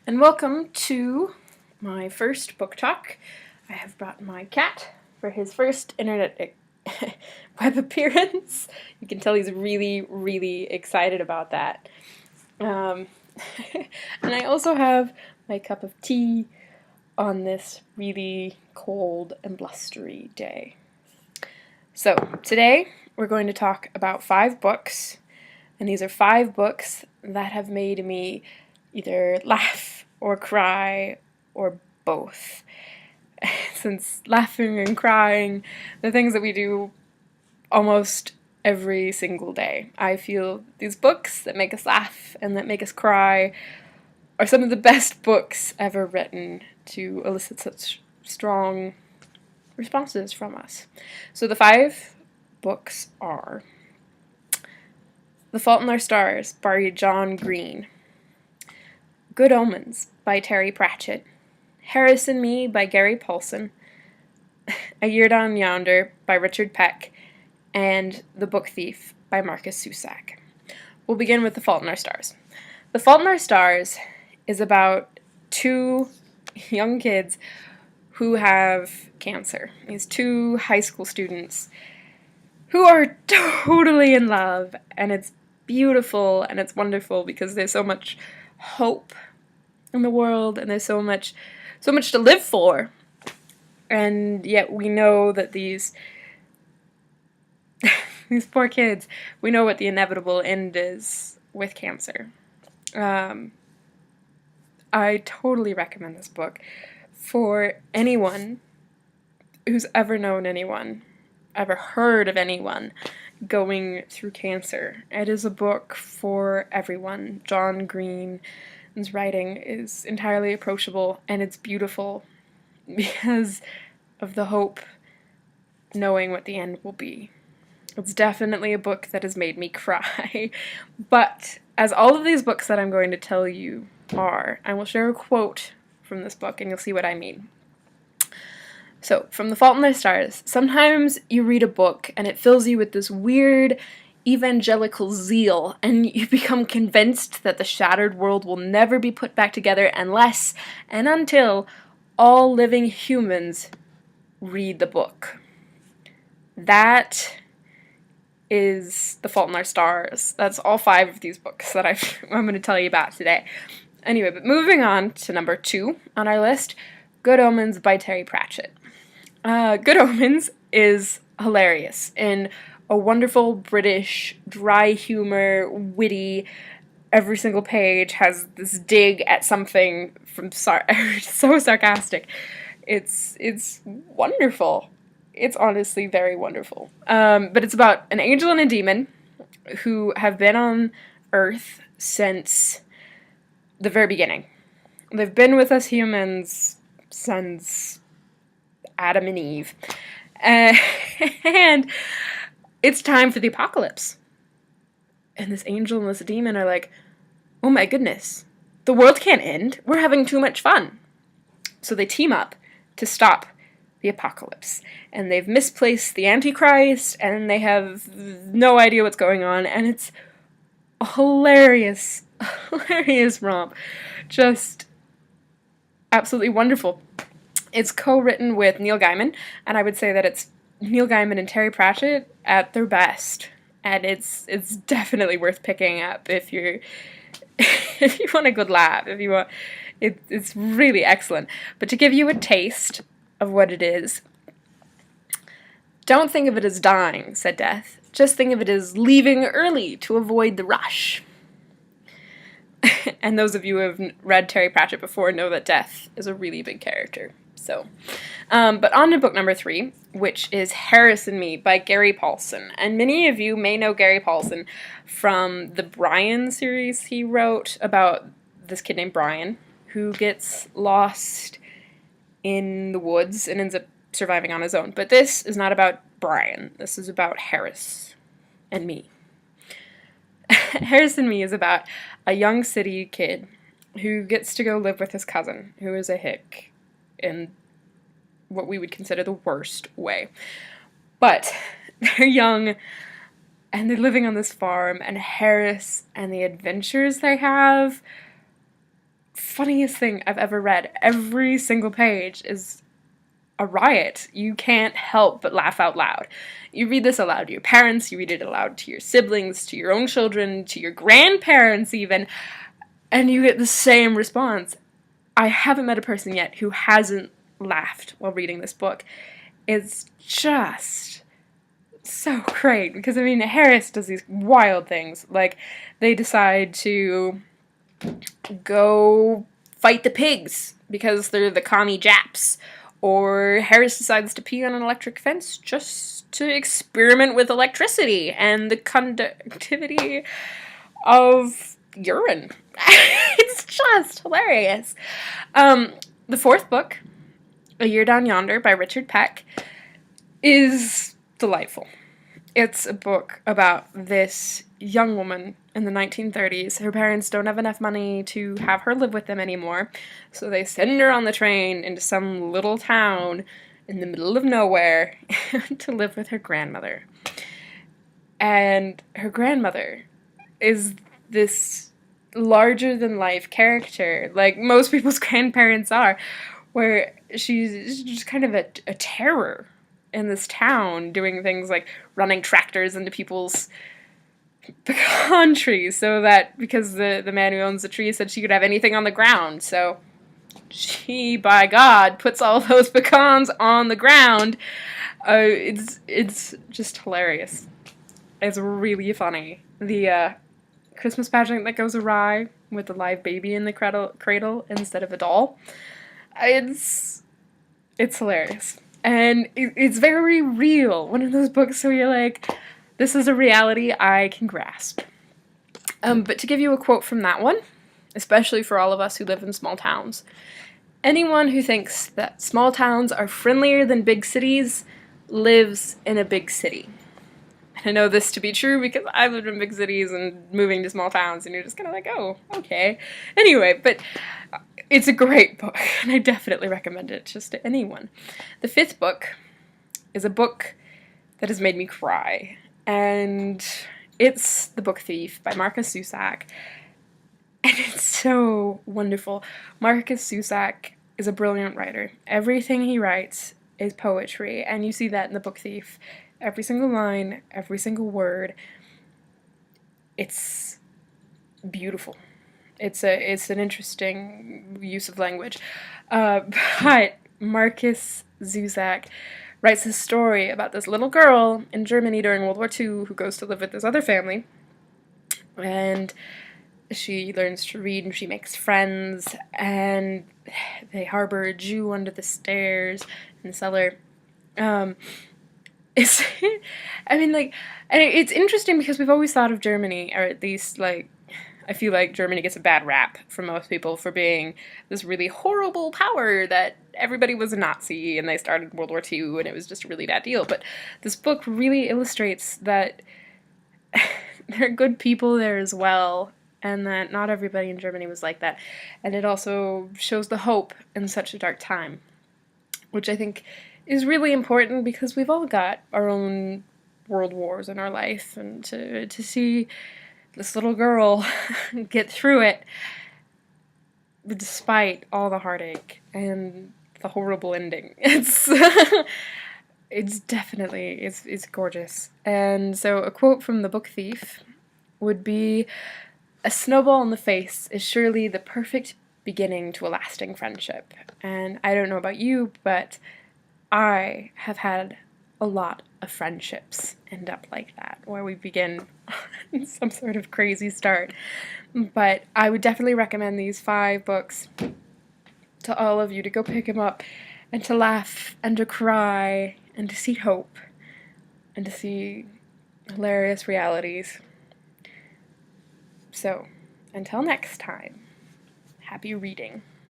and welcome to my first book talk. I have brought my cat for his first internet web appearance. You can tell he's really, really excited about that. And I also have my cup of tea on this really cold and blustery day. So today we're going to talk about 5 books, and these are 5 books that have made me either laugh or cry or both. Since laughing and crying, the things that we do almost every single day, I feel these books that make us laugh and that make us cry are some of the best books ever written to elicit such strong responses from us. So the 5 books are The Fault in Our Stars by John Green, Good Omens by Terry Pratchett, Harris and Me by Gary Paulson, A Year Down Yonder by Richard Peck, and The Book Thief by Marcus Zusak. We'll begin with The Fault in Our Stars. The Fault in Our Stars is about 2 young kids who have cancer. These 2 high school students who are totally in love, and it's beautiful and it's wonderful because there's so much hope in the world and there's so much to live for. And yet we know that these poor kids, we know what the inevitable end is with cancer. I totally recommend this book for anyone who's ever known anyone, ever heard of anyone going through cancer. It is a book for everyone. John Green's writing is entirely approachable, and it's beautiful because of the hope, knowing what the end will be. It's definitely a book that has made me cry. But as all of these books that I'm going to tell you are, I will share a quote from this book and you'll see what I mean. So, from The Fault in Our Stars, sometimes you read a book and it fills you with this weird evangelical zeal, and you become convinced that the shattered world will never be put back together unless and until all living humans read the book. That is The Fault in Our Stars. That's all 5 of these books that I'm going to tell you about today. Anyway, but moving on to number 2 on our list, Good Omens by Terry Pratchett. Good Omens is hilarious in a wonderful British, dry humor, witty, every single page has this dig at something from so sarcastic. It's wonderful. It's honestly very wonderful. But it's about an angel and a demon who have been on Earth since the very beginning. They've been with us humans since Adam and Eve. And it's time for the apocalypse. And this angel and this demon are like, oh my goodness, the world can't end. We're having too much fun. So they team up to stop the apocalypse. And they've misplaced the Antichrist, and they have no idea what's going on. And it's a hilarious romp. Just absolutely wonderful. It's co-written with Neil Gaiman, and I would say that it's Neil Gaiman and Terry Pratchett at their best. And it's definitely worth picking up if you want a good laugh. It's really excellent. But to give you a taste of what it is, don't think of it as dying, said Death. Just think of it as leaving early to avoid the rush. And those of you who have read Terry Pratchett before know that Death is a really big character. So, but on to book number 3, which is Harris and Me by Gary Paulson. And many of you may know Gary Paulson from the Brian series he wrote about this kid named Brian who gets lost in the woods and ends up surviving on his own. But this is not about Brian. This is about Harris and Me. Harris and Me is about a young city kid who gets to go live with his cousin, who is a hick in what we would consider the worst way. But they're young, and they're living on this farm, and Harris and the adventures they have funniest thing I've ever read. Every single page is a riot. You can't help but laugh out loud. You read this aloud to your parents, you read it aloud to your siblings, to your own children, to your grandparents even, and you get the same response. I haven't met a person yet who hasn't laughed while reading this book. It's just so great, because I mean, Harris does these wild things. Like, they decide to go fight the pigs because they're the commie Japs. Or Harris decides to pee on an electric fence just to experiment with electricity and the conductivity of urine. It's just hilarious. The fourth book, A Year Down Yonder by Richard Peck, is delightful. It's a book about this young woman in the 1930s. Her parents don't have enough money to have her live with them anymore, so they send her on the train into some little town in the middle of nowhere to live with her grandmother. And her grandmother is this larger-than-life character, like most people's grandparents are, where she's just kind of a terror in this town, doing things like running tractors into people's pecan trees, so that, because the man who owns the tree said she could have anything on the ground, so she, by God, puts all those pecans on the ground. It's just hilarious. It's really funny. The Christmas pageant that goes awry with the live baby in the cradle instead of a doll. It's hilarious. And it's very real. One of those books where you're like, this is a reality I can grasp. But to give you a quote from that one, especially for all of us who live in small towns, anyone who thinks that small towns are friendlier than big cities lives in a big city. And I know this to be true because I've lived in big cities and moving to small towns, and you're just kind of like, oh, okay. Anyway, but it's a great book, and I definitely recommend it just to anyone. The fifth book is a book that has made me cry, and it's The Book Thief by Marcus Zusak, and it's so wonderful. Marcus Zusak is a brilliant writer. Everything he writes is poetry, and you see that in The Book Thief. Every single line, every single word, it's beautiful. It's an interesting use of language. But Marcus Zusak writes a story about this little girl in Germany during World War II who goes to live with this other family. And she learns to read and she makes friends. And they harbor a Jew under the stairs in the cellar. It's, I mean, like, and it's interesting because we've always thought of Germany, or at least, like, I feel like Germany gets a bad rap from most people for being this really horrible power that everybody was a Nazi and they started World War II and it was just a really bad deal. But this book really illustrates that there are good people there as well, and that not everybody in Germany was like that. And it also shows the hope in such a dark time, which I think is really important because we've all got our own world wars in our life, and to see this little girl get through it despite all the heartache and the horrible ending. It's definitely, it's gorgeous. And so a quote from The Book Thief would be, "A snowball in the face is surely the perfect beginning to a lasting friendship." And I don't know about you, but I have had a lot of friendships end up like that, where we begin some sort of crazy start. But I would definitely recommend these 5 books to all of you, to go pick them up and to laugh and to cry and to see hope and to see hilarious realities. So, until next time, happy reading.